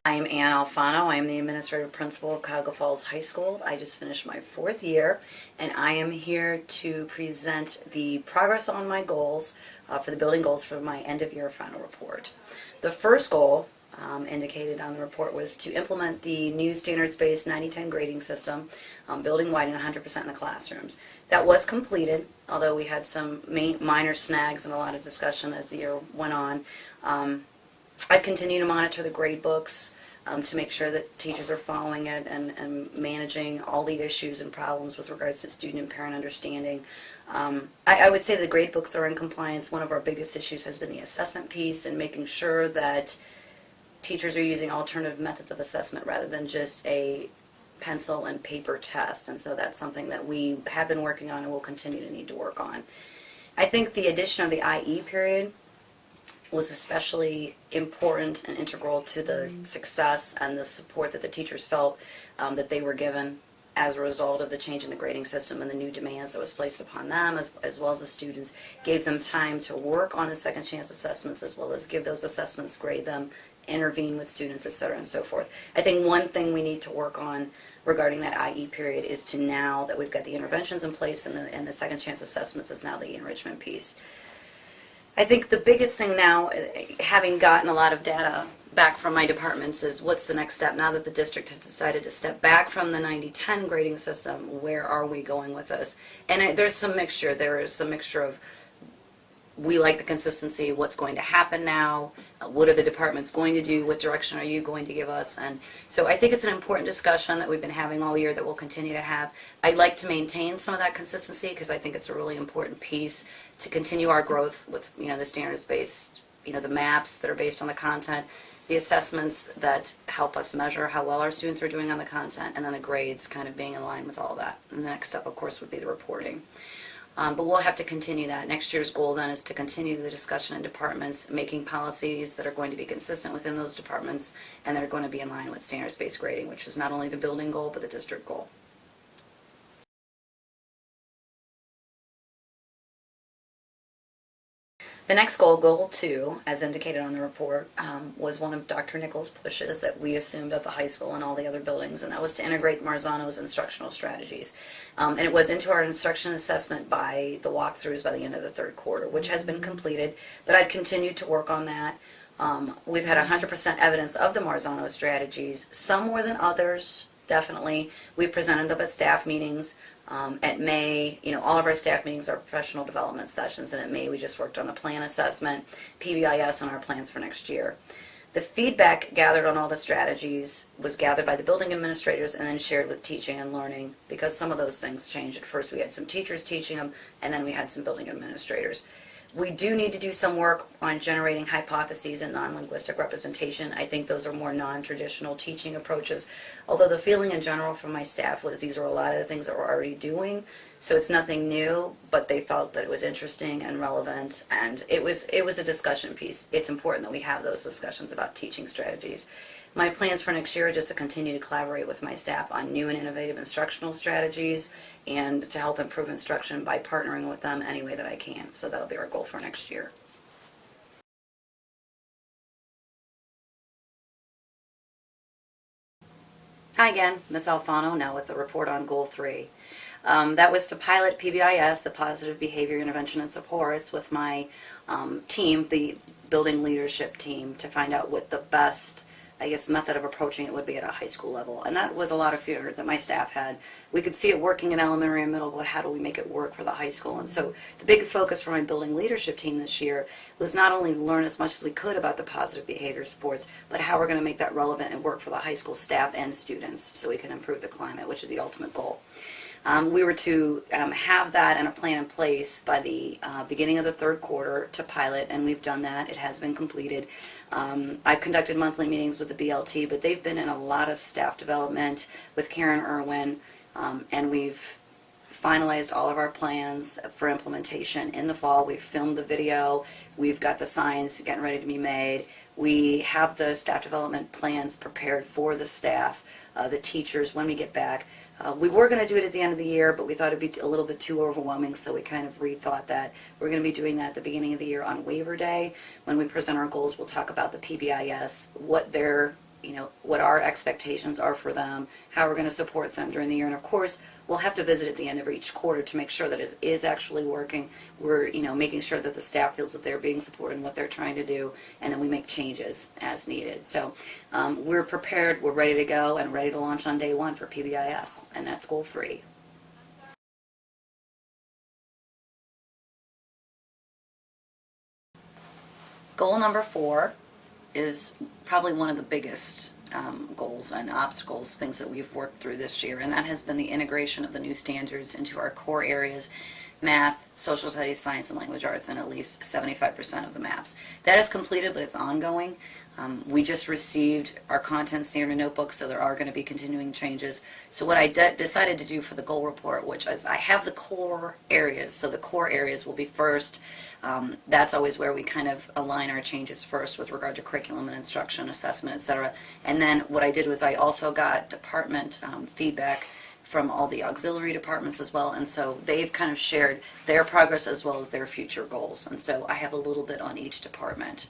I'm Ann Alfano. I'm the administrative principal of Cuyahoga Falls High School. I just finished my 4th year, and I am here to present the progress on my goals for the building goals for my end-of-year final report. The first goal indicated on the report was to implement the new standards-based 90-10 grading system building-wide and 100% in the classrooms. That was completed, although we had some minor snags and a lot of discussion as the year went on. I continue to monitor the grade books to make sure that teachers are following it and managing all the issues and problems with regards to student and parent understanding. I would say the grade books are in compliance. One of our biggest issues has been the assessment piece and making sure that teachers are using alternative methods of assessment rather than just a pencil and paper test, and so that's something that we have been working on and will continue to need to work on. I think the addition of the IE period was especially important and integral to the success and the support that the teachers felt that they were given as a result of the change in the grading system and the new demands that was placed upon them, as well as the students. Gave them time to work on the second chance assessments, as well as give those assessments, grade them, intervene with students, etc., and so forth. I think one thing we need to work on regarding that IE period is to, now that we've got the interventions in place and the second chance assessments, is now the enrichment piece. I think the biggest thing now, having gotten a lot of data back from my departments, is what's the next step now that the district has decided to step back from the 90-10 grading system. Where are we going with this? And there's some mixture. There is some mixture of, we like the consistency, what's going to happen now, what are the departments going to do, what direction are you going to give us? And so I think it's an important discussion that we've been having all year that we'll continue to have. I'd like to maintain some of that consistency because I think it's a really important piece to continue our growth with, the standards-based, the maps that are based on the content, the assessments that help us measure how well our students are doing on the content, and then the grades kind of being in line with all that. And the next step, of course, would be the reporting. But we'll have to continue that. Next year's goal then is to continue the discussion in departments, making policies that are going to be consistent within those departments and that are going to be in line with standards-based grading, which is not only the building goal but the district goal. The next goal, Goal 2, as indicated on the report, was one of Dr. Nichols' pushes that we assumed at the high school and all the other buildings, and that was to integrate Marzano's instructional strategies. And it was into our instruction assessment by the walkthroughs by the end of the 3rd quarter, which has been completed, but I've continued to work on that. We've had 100% evidence of the Marzano strategies, some more than others, definitely. We presented them at staff meetings. At May, all of our staff meetings are professional development sessions, and at May we just worked on the plan assessment, PBIS, and our plans for next year. The feedback gathered on all the strategies was gathered by the building administrators and then shared with teaching and learning, because some of those things changed. At first we had some teachers teaching them, and then we had some building administrators. We do need to do some work on generating hypotheses and non-linguistic representation. I think those are more non-traditional teaching approaches, although the feeling in general from my staff was these are a lot of the things that we're already doing, so it's nothing new, but they felt that it was interesting and relevant, and it was a discussion piece. It's important that we have those discussions about teaching strategies. My plans for next year are just to continue to collaborate with my staff on new and innovative instructional strategies and to help improve instruction by partnering with them any way that I can. So that'll be our goal for next year. Hi again, Ms. Alfano, now with the report on Goal 3. That was to pilot PBIS, the Positive Behavior Intervention and Supports, with my team, the building leadership team, to find out what the best method of approaching it would be at a high school level. And that was a lot of fear that my staff had. We could see it working in elementary and middle, but how do we make it work for the high school? And so the big focus for my building leadership team this year was not only to learn as much as we could about the positive behavior supports, but how we're going to make that relevant and work for the high school staff and students so we can improve the climate, which is the ultimate goal. We were to have that and a plan in place by the beginning of the 3rd quarter to pilot, and we've done that. It has been completed. I've conducted monthly meetings with the BLT, but they've been in a lot of staff development with Karen Irwin, and we've finalized all of our plans for implementation in the fall. We've filmed the video. We've got the signs getting ready to be made. We have the staff development plans prepared for the staff, the teachers, when we get back. We were going to do it at the end of the year, but we thought it'd be a little bit too overwhelming, so we kind of rethought that. We're going to be doing that at the beginning of the year on Waiver Day. When we present our goals, we'll talk about the PBIS, what their what our expectations are for them, how we're going to support them during the year. And of course, we'll have to visit at the end of each quarter to make sure that it is actually working. We're, making sure that the staff feels that they're being supported in what they're trying to do, and then we make changes as needed. So we're prepared, we're ready to go, and ready to launch on day one for PBIS, and that's goal 3. Goal number 4 is probably one of the biggest goals and obstacles, things that we've worked through this year, and that has been the integration of the new standards into our core areas: math, social studies, science, and language arts, and at least 75% of the maps. That is completed, but it's ongoing. We just received our content standard notebook, so there are going to be continuing changes. So what I decided to do for the goal report, which is I have the core areas, so the core areas will be first. That's always where we kind of align our changes first with regard to curriculum and instruction, assessment, etc. And then what I did was I also got department feedback from all the auxiliary departments as well, and so they've kind of shared their progress as well as their future goals, and so I have a little bit on each department.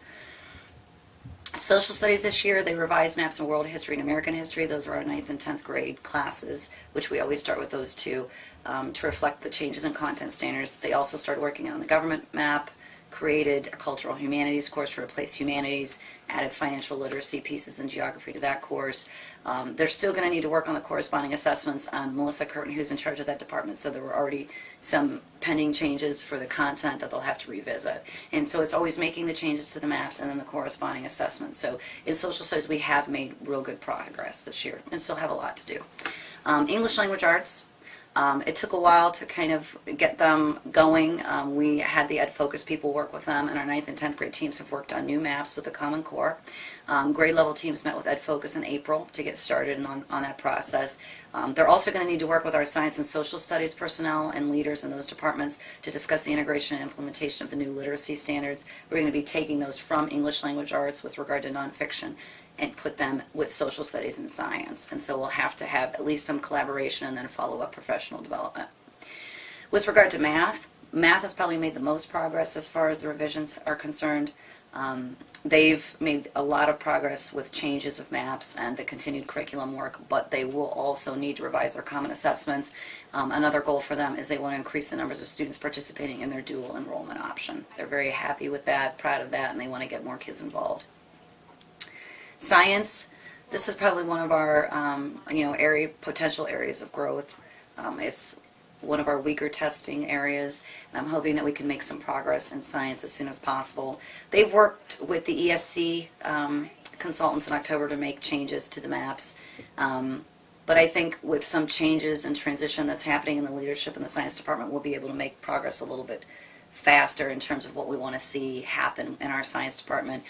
Social studies this year, they revised maps in world history and American history. Those are our 9th and 10th grade classes, which we always start with those two, to reflect the changes in content standards. They also started working on the government map, created a cultural humanities course to replace humanities, added financial literacy pieces and geography to that course. They're still going to need to work on the corresponding assessments on Melissa Curtin, who's in charge of that department, so there were already some pending changes for the content that they'll have to revisit. And so it's always making the changes to the maps and then the corresponding assessments. So in social studies, we have made real good progress this year and still have a lot to do. English language arts. It took a while to kind of get them going. We had the Ed Focus people work with them, and our 9th and 10th grade teams have worked on new maps with the Common Core. Grade level teams met with Ed Focus in April to get started on that process. They're also going to need to work with our science and social studies personnel and leaders in those departments to discuss the integration and implementation of the new literacy standards. We're going to be taking those from English language arts with regard to nonfiction and put them with social studies and science. And so we'll have to have at least some collaboration and then follow-up professional development. With regard to math, math has probably made the most progress as far as the revisions are concerned. They've made a lot of progress with changes of maps and the continued curriculum work, but they will also need to revise their common assessments. Another goal for them is they want to increase the numbers of students participating in their dual enrollment option. They're very happy with that, proud of that, and they want to get more kids involved. Science, this is probably one of our potential areas of growth. It's one of our weaker testing areas, and I'm hoping that we can make some progress in science as soon as possible. They've worked with the ESC consultants in October to make changes to the maps, but I think with some changes and transition that's happening in the leadership in the science department, we'll be able to make progress a little bit faster in terms of what we want to see happen in our science department.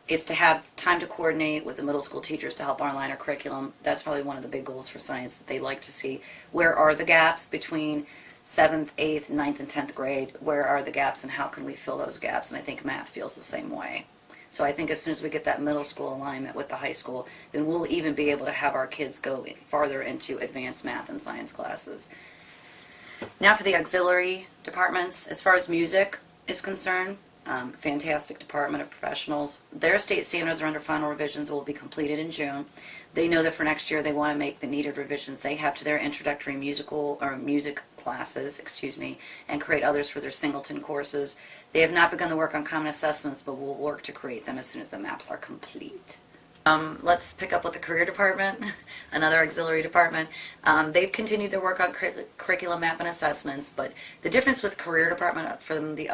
It's to have time to coordinate with the middle school teachers to help online our curriculum. That's probably one of the big goals for science that they like to see. Where are the gaps between 7th, 8th, 9th, and 10th grade? Where are the gaps and how can we fill those gaps? And I think math feels the same way. So I think as soon as we get that middle school alignment with the high school, then we'll even be able to have our kids go farther into advanced math and science classes. Now for the auxiliary departments. As far as music is concerned, fantastic department of professionals. Their state standards are under final revisions and will be completed in June. They know that for next year they want to make the needed revisions they have to their introductory music classes, and create others for their singleton courses. They have not begun the work on common assessments, but will work to create them as soon as the maps are complete. Let's pick up with the career department, another auxiliary department. They've continued their work on curriculum map and assessments, but the difference with career department from the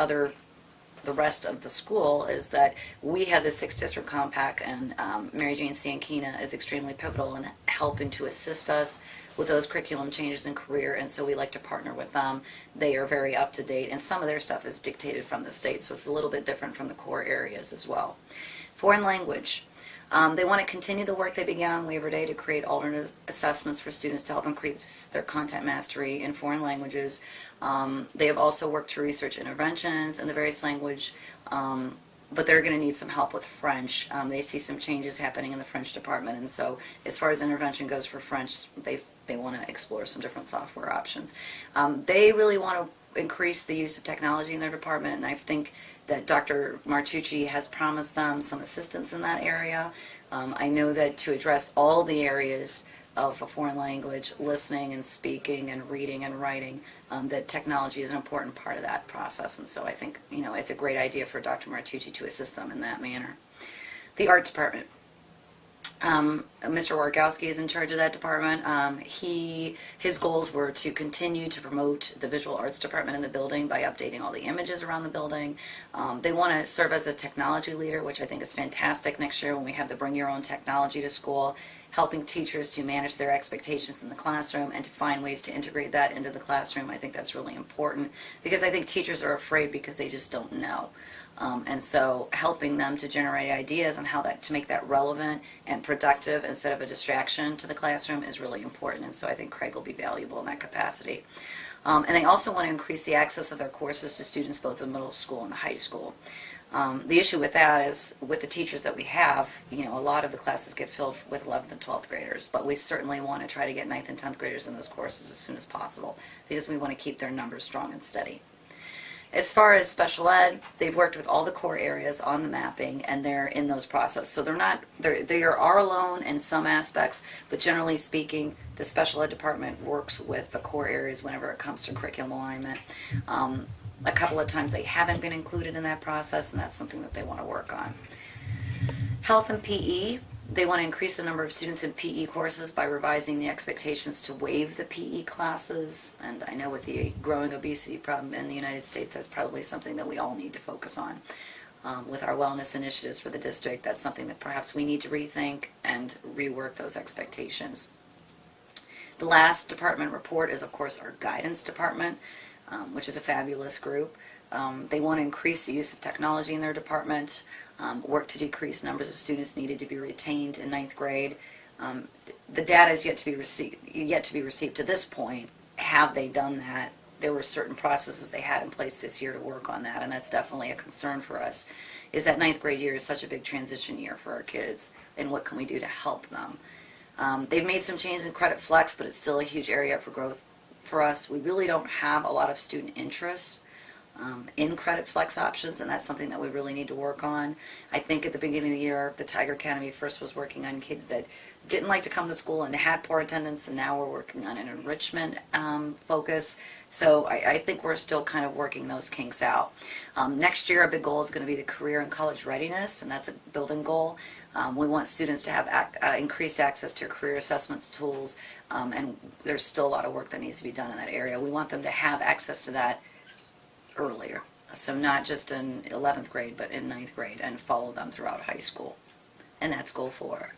rest of the school is that we have the 6th district compact, and Mary Jane Stankina is extremely pivotal in helping to assist us with those curriculum changes in career, and so we like to partner with them. They are very up to date, and some of their stuff is dictated from the state, so it's a little bit different from the core areas as well. Foreign language. They want to continue the work they began on Labor Day to create alternate assessments for students to help increase their content mastery in foreign languages. They have also worked to research interventions in the various language, but they're going to need some help with French. They see some changes happening in the French department, and so as far as intervention goes for French, they want to explore some different software options. They really want to increase the use of technology in their department, and I think that Dr. Martucci has promised them some assistance in that area. I know that to address all the areas of a foreign language, listening and speaking and reading and writing, that technology is an important part of that process. And so I think, it's a great idea for Dr. Martucci to assist them in that manner. The art department. Mr. Wargowski is in charge of that department. His goals were to continue to promote the visual arts department in the building by updating all the images around the building. They want to serve as a technology leader, which I think is fantastic next year when we have the Bring Your Own Technology to School, helping teachers to manage their expectations in the classroom and to find ways to integrate that into the classroom. I think that's really important because I think teachers are afraid because they just don't know. And so helping them to generate ideas on how to make that relevant and productive instead of a distraction to the classroom is really important. And so I think Craig will be valuable in that capacity. And they also want to increase the access of their courses to students both in middle school and high school. The issue with that is with the teachers that we have, a lot of the classes get filled with 11th and 12th graders, but we certainly want to try to get 9th and 10th graders in those courses as soon as possible because we want to keep their numbers strong and steady. As far as special ed, they've worked with all the core areas on the mapping, and they're in those processes. So they are alone in some aspects, but generally speaking, the special ed department works with the core areas whenever it comes to curriculum alignment. A couple of times they haven't been included in that process, and that's something that they want to work on. Health and PE. They want to increase the number of students in PE courses by revising the expectations to waive the PE classes. And I know with the growing obesity problem in the United States, that's probably something that we all need to focus on. With our wellness initiatives for the district, that's something that perhaps we need to rethink and rework those expectations. The last department report is, of course, our guidance department, which is a fabulous group. They want to increase the use of technology in their department, work to decrease numbers of students needed to be retained in 9th grade. The data is yet to be received to this point. Have they done that? There were certain processes they had in place this year to work on that, and that's definitely a concern for us, is that 9th grade year is such a big transition year for our kids, and what can we do to help them? They've made some changes in credit flex, but it's still a huge area for growth for us. We really don't have a lot of student interest in credit flex options, and that's something that we really need to work on. I think at the beginning of the year, the Tiger Academy first was working on kids that didn't like to come to school and had poor attendance, and now we're working on an enrichment focus. So I think we're still kind of working those kinks out. Next year, a big goal is going to be the career and college readiness, and that's a building goal. We want students to have increased access to career assessments tools, and there's still a lot of work that needs to be done in that area. We want them to have access to that earlier, so not just in 11th grade but in 9th grade, and follow them throughout high school. And that's goal 4.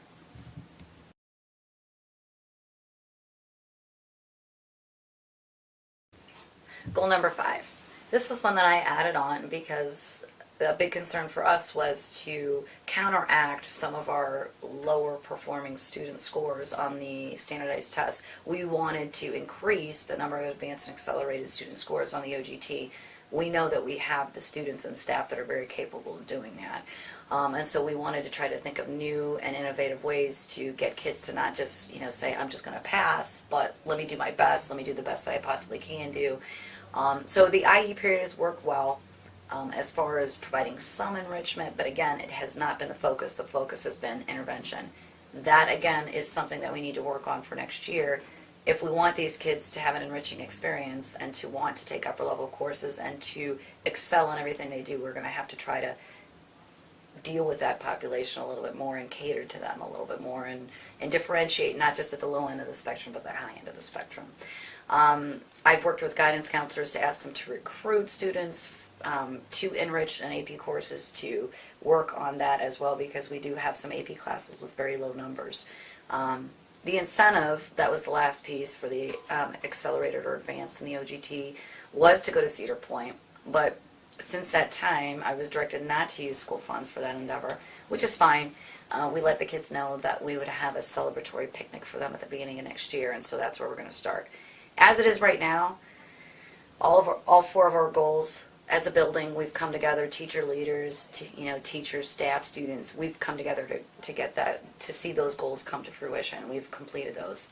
Goal number 5. This was one that I added on because a big concern for us was to counteract some of our lower performing student scores on the standardized tests. We wanted to increase the number of advanced and accelerated student scores on the OGT. We know that we have the students and staff that are very capable of doing that. And so we wanted to try to think of new and innovative ways to get kids to not just, say, I'm just going to pass, but let me do my best, let me do the best that I possibly can do. So the IE period has worked well as far as providing some enrichment, but again, it has not been the focus. The focus has been intervention. That, again, is something that we need to work on for next year. If we want these kids to have an enriching experience and to want to take upper level courses and to excel in everything they do, we're going to have to try to deal with that population a little bit more and cater to them a little bit more and differentiate, not just at the low end of the spectrum, but the high end of the spectrum. I've worked with guidance counselors to ask them to recruit students to enrich and AP courses to work on that as well, because we do have some AP classes with very low numbers. The incentive, that was the last piece for the accelerated or advanced in the OGT, was to go to Cedar Point, but since that time I was directed not to use school funds for that endeavor, which is fine. We let the kids know that we would have a celebratory picnic for them at the beginning of next year, and so that's where we're going to start. As it is right now, all 4 of our goals as a building, we've come together, teacher leaders, teachers, staff, students, we've come together to get that, to see those goals come to fruition. We've completed those.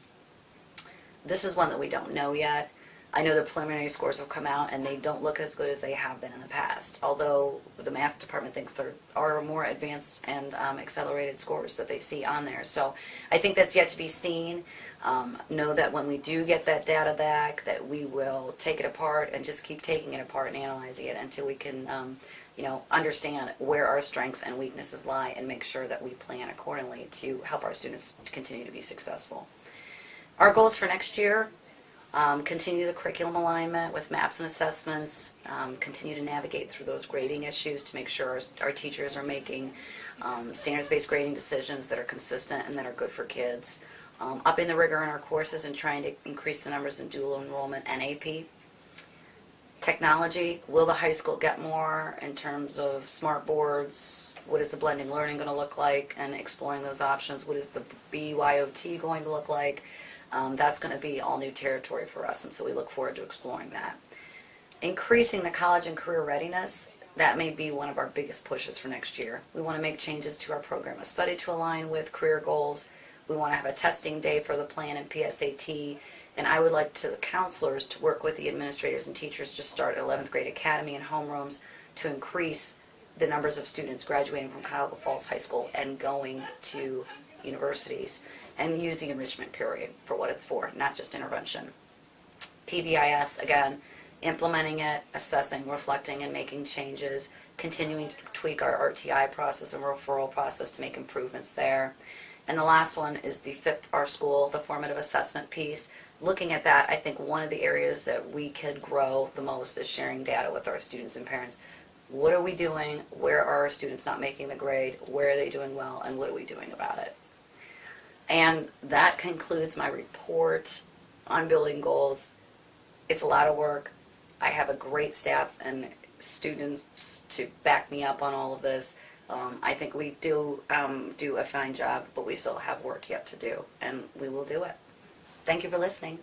This is one that we don't know yet. I know the preliminary scores have come out and they don't look as good as they have been in the past, although the math department thinks there are more advanced and accelerated scores that they see on there. So I think that's yet to be seen. Know that when we do get that data back, that we will take it apart and just keep taking it apart and analyzing it until we can understand where our strengths and weaknesses lie and make sure that we plan accordingly to help our students continue to be successful. Our goals for next year: continue the curriculum alignment with maps and assessments, continue to navigate through those grading issues to make sure our teachers are making standards-based grading decisions that are consistent and that are good for kids, upping the rigor in our courses and trying to increase the numbers in dual enrollment and AP. Technology: will the high school get more in terms of smart boards? What is the blending learning going to look like, and exploring those options? What is the BYOT going to look like? That's going to be all new territory for us, and so we look forward to exploring that. Increasing the college and career readiness: that may be one of our biggest pushes for next year. We want to make changes to our program of study to align with career goals. We want to have a testing day for the plan and PSAT, and I would like the counselors to work with the administrators and teachers to start 11th grade academy and homerooms to increase the numbers of students graduating from Cuyahoga Falls High School and going to universities, and use the enrichment period for what it's for, not just intervention. PBIS, again, implementing it, assessing, reflecting, and making changes, continuing to tweak our RTI process and referral process to make improvements there. And the last one is the FIP, our school, the formative assessment piece. Looking at that, I think one of the areas that we could grow the most is sharing data with our students and parents. What are we doing? Where are our students not making the grade? Where are they doing well? And what are we doing about it? And that concludes my report on building goals. It's a lot of work. I have a great staff and students to back me up on all of this. I think we do a fine job, but we still have work yet to do, and we will do it. Thank you for listening.